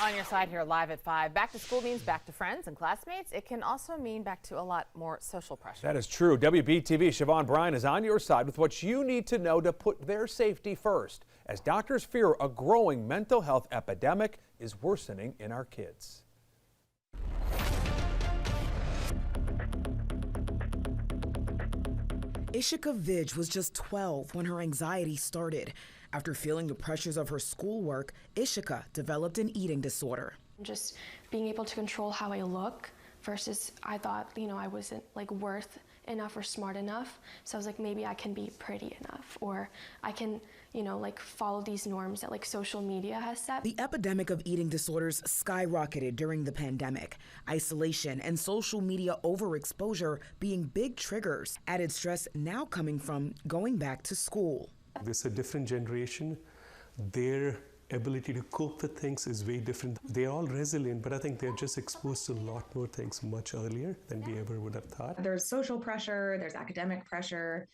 On your side here, live at 5. Back to school means back to friends and classmates. It can also mean back to a lot more social pressure. That is true. WBTV Siobhan Bryan is on your side with what you need to know to put their safety first, as doctors fear a growing mental health epidemic is worsening in our kids. Ishika Vij was just 12 when her anxiety started. After feeling the pressures of her schoolwork, Ishika developed an eating disorder. Just being able to control how I look versus I thought, I wasn't worth enough or smart enough. So I was like, maybe I can be pretty enough, or I can, follow these norms that social media has set. The epidemic of eating disorders skyrocketed during the pandemic. Isolation and social media overexposure being big triggers. Added stress now coming from going back to school. This is a different generation. Their ability to cope with things is way different. They're all resilient, but I think they're just exposed to a lot more things much earlier than we ever would have thought. There's social pressure, there's academic pressure,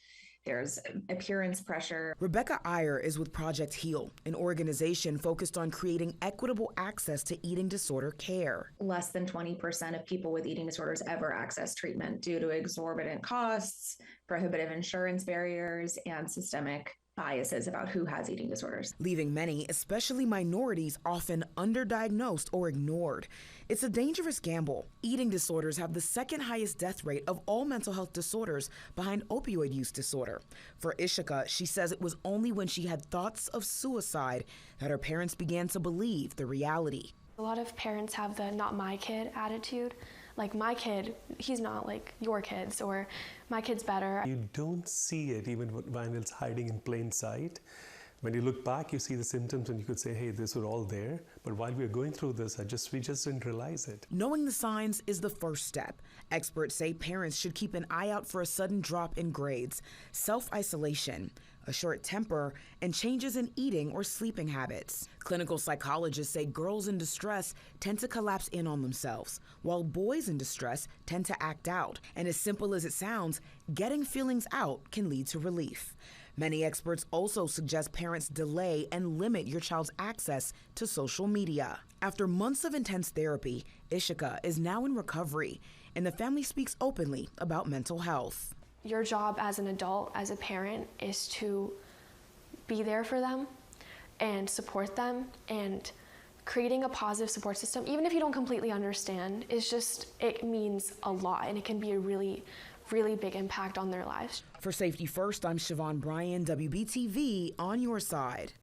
there's appearance pressure. Rebecca Iyer is with Project HEAL, an organization focused on creating equitable access to eating disorder care. Less than 20% of people with eating disorders ever access treatment due to exorbitant costs, prohibitive insurance barriers, and systemic biases about who has eating disorders. Leaving many, especially minorities, often underdiagnosed or ignored. It's a dangerous gamble. Eating disorders have the second highest death rate of all mental health disorders, behind opioid use disorder. For Ishika, she says it was only when she had thoughts of suicide that her parents began to believe the reality. A lot of parents have the not my kid attitude. Like, my kid, he's not like your kids, or my kid's better. You don't see it even when it's hiding in plain sight. When you look back, you see the symptoms and you could say, hey, these were all there. But while we were going through this, we just didn't realize it. Knowing the signs is the first step. Experts say parents should keep an eye out for a sudden drop in grades, self-isolation, a short temper, and changes in eating or sleeping habits. Clinical psychologists say girls in distress tend to collapse in on themselves, while boys in distress tend to act out. And as simple as it sounds, getting feelings out can lead to relief. Many experts also suggest parents delay and limit your child's access to social media. After months of intense therapy, Ishika is now in recovery, and the family speaks openly about mental health. Your job as an adult, as a parent, is to be there for them and support them, and creating a positive support system, even if you don't completely understand, it means a lot, and it can be a really big impact on their lives. For Safety First, I'm Siobhan Bryan, WBTV, on your side.